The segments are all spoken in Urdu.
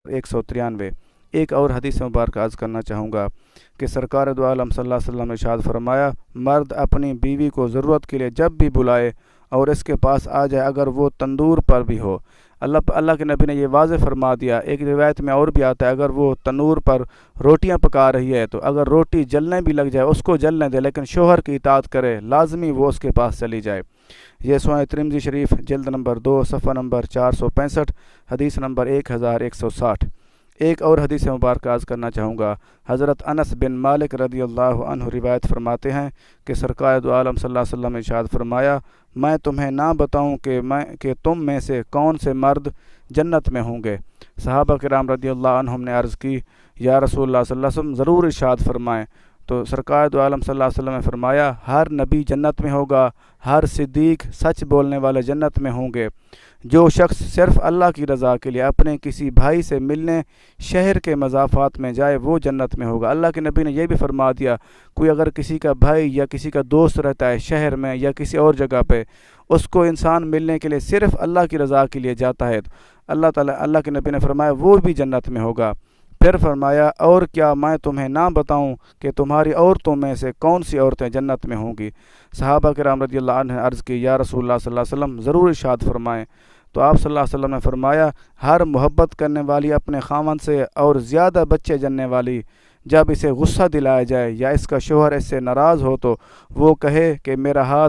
193۔ ایک اور حدیث مبارک عرض کرنا چاہوں گا کہ سرکار دو عالم صلی اللہ علیہ وسلم نے ارشاد فرمایا، مرد اپنی بیوی کو ضرورت کے لیے جب بھی بلائے اور اس کے پاس آ جائے، اگر وہ تندور پر بھی ہو۔ اللہ کے نبی نے یہ واضح فرما دیا۔ ایک روایت میں اور بھی آتا ہے، اگر وہ تنور پر روٹیاں پکا رہی ہے تو اگر روٹی جلنے بھی لگ جائے اس کو جلنے دے، لیکن شوہر کی اطاعت کرے، لازمی وہ اس کے پاس چلی جائے۔ یہ سنن ترمذی شریف جلد نمبر 2 صفحہ نمبر 465، حدیث نمبر 1160۔ ایک اور حدیث مبارک عرض کرنا چاہوں گا۔ حضرت انس بن مالک رضی اللہ عنہ روایت فرماتے ہیں کہ سرکار دو عالم صلی اللہ علیہ وسلم نے ارشاد فرمایا، میں تمہیں نہ بتاؤں کہ تم میں سے کون سے مرد جنت میں ہوں گے؟ صحابہ کرام رضی اللہ عنہم نے عرض کی، یا رسول اللہ صلی اللہ علیہ وسلم ضرور ارشاد فرمائیں۔ تو سرکار دو عالم صلی اللہ علیہ وسلم نے فرمایا، ہر نبی جنت میں ہوگا، ہر صدیق سچ بولنے والے جنت میں ہوں گے، جو شخص صرف اللہ کی رضا کے لیے اپنے کسی بھائی سے ملنے شہر کے مضافات میں جائے وہ جنت میں ہوگا۔ اللہ کے نبی نے یہ بھی فرما دیا، کوئی اگر کسی کا بھائی یا کسی کا دوست رہتا ہے شہر میں یا کسی اور جگہ پہ، اس کو انسان ملنے کے لیے صرف اللہ کی رضا کے لیے جاتا ہے، تو اللہ کے نبی نے فرمایا وہ بھی جنت میں ہوگا۔ پھر فرمایا، اور کیا میں تمہیں نہ بتاؤں کہ تمہاری عورتوں میں سے کون سی عورتیں جنت میں ہوں گی؟ صحابہ کرام رضی اللہ عنہ نے عرض کی، یا رسول اللہ صلی اللہ علیہ وسلم ضرور ارشاد فرمائیں۔ تو آپ صلی اللہ علیہ وسلم نے فرمایا، ہر محبت کرنے والی اپنے خاوند سے اور زیادہ بچے جننے والی، جب اسے غصہ دلایا جائے یا اس کا شوہر اس سے ناراض ہو تو وہ کہے کہ میرا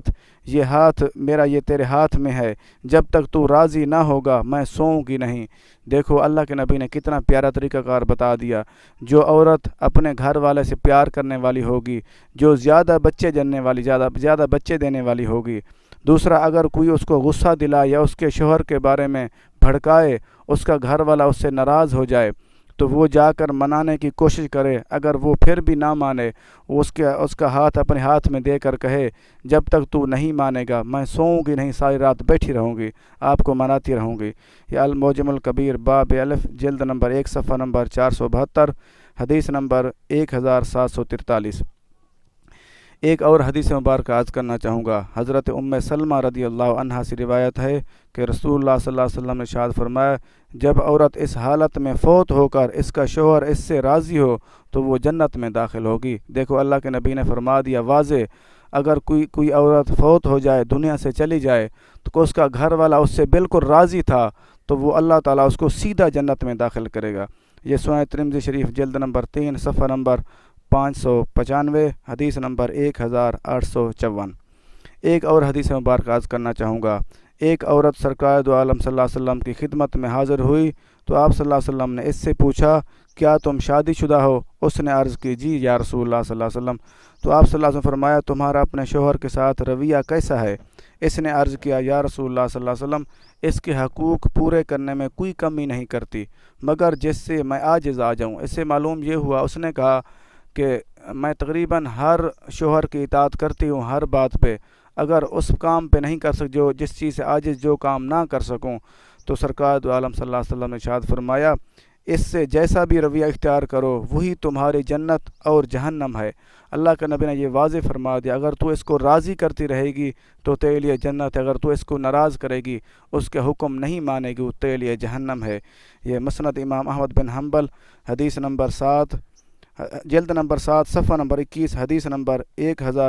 یہ تیرے ہاتھ میں ہے، جب تک تو راضی نہ ہوگا میں سوؤں گی نہیں۔ دیکھو اللہ کے نبی نے کتنا پیارا طریقہ کار بتا دیا۔ جو عورت اپنے گھر والے سے پیار کرنے والی ہوگی، جو زیادہ بچے جننے والی، زیادہ بچے دینے والی ہوگی۔ دوسرا، اگر کوئی اس کو غصہ دلائے یا اس کے شوہر کے بارے میں بھڑکائے، اس کا گھر والا اس سے ناراض ہو جائے تو وہ جا کر منانے کی کوشش کرے، اگر وہ پھر بھی نہ مانے، اس کا ہاتھ اپنے ہاتھ میں دے کر کہے، جب تک تو نہیں مانے گا میں سوؤں گی نہیں، ساری رات بیٹھی رہوں گی، آپ کو مناتی رہوں گی۔ یہ المعجم الکبیر باب الف جلد نمبر 1 صفحہ نمبر 472، حدیث نمبر 1743۔ ایک اور حدیث مبارک عرض کرنا چاہوں گا۔ حضرت ام سلمہ رضی اللہ عنہا سے روایت ہے کہ رسول اللہ صلی اللہ علیہ وسلم نے ارشاد فرمایا، جب عورت اس حالت میں فوت ہو کر اس کا شوہر اس سے راضی ہو تو وہ جنت میں داخل ہوگی۔ دیکھو اللہ کے نبی نے فرما دیا واضح، اگر کوئی عورت فوت ہو جائے، دنیا سے چلی جائے، تو اس کا گھر والا اس سے بالکل راضی تھا تو وہ اللہ تعالیٰ اس کو سیدھا جنت میں داخل کرے گا۔ یہ سنن ترمذی شریف جلد نمبر 3 صفحہ نمبر 595، حدیث نمبر 1854۔ ایک اور حدیث مبارک عرض کرنا چاہوں گا۔ ایک عورت سرکار دو عالم صلی اللہ علیہ وسلم کی خدمت میں حاضر ہوئی تو آپ صلی اللہ علیہ وسلم نے اس سے پوچھا، کیا تم شادی شدہ ہو؟ اس نے عرض کی، جی یا رسول اللہ صلی اللہ علیہ وسلم۔ تو آپ صلی اللہ علیہ وسلم فرمایا، تمہارا اپنے شوہر کے ساتھ رویہ کیسا ہے؟ اس نے عرض کیا، یا رسول اللہ صلی اللہ علیہ وسلم، اس کے حقوق پورے کرنے میں کوئی کمی نہیں کرتی مگر جس سے میں عاجز آ جاؤں۔ اس سے معلوم یہ ہوا، اس نے کہا کہ میں تقریباً ہر شوہر کی اطاعت کرتی ہوں ہر بات پہ، اگر اس کام پہ نہیں کر سکوں، جس چیز سے عاجز جو کام نہ کر سکوں، تو سرکار دو عالم صلی اللہ علیہ وسلم نے ارشاد فرمایا، اس سے جیسا بھی رویہ اختیار کرو وہی تمہاری جنت اور جہنم ہے۔ اللہ کے نبی نے یہ واضح فرما دیا، اگر تو اس کو راضی کرتی رہے گی تو تیرے لیے جنت ہے، اگر تو اس کو ناراض کرے گی، اس کے حکم نہیں مانے گی، تیرے لیے جہنم ہے۔ یہ مسند امام احمد بن حنبل، حدیث نمبر 7 جلد نمبر 7 صفحہ نمبر 21، حدیث نمبر 1000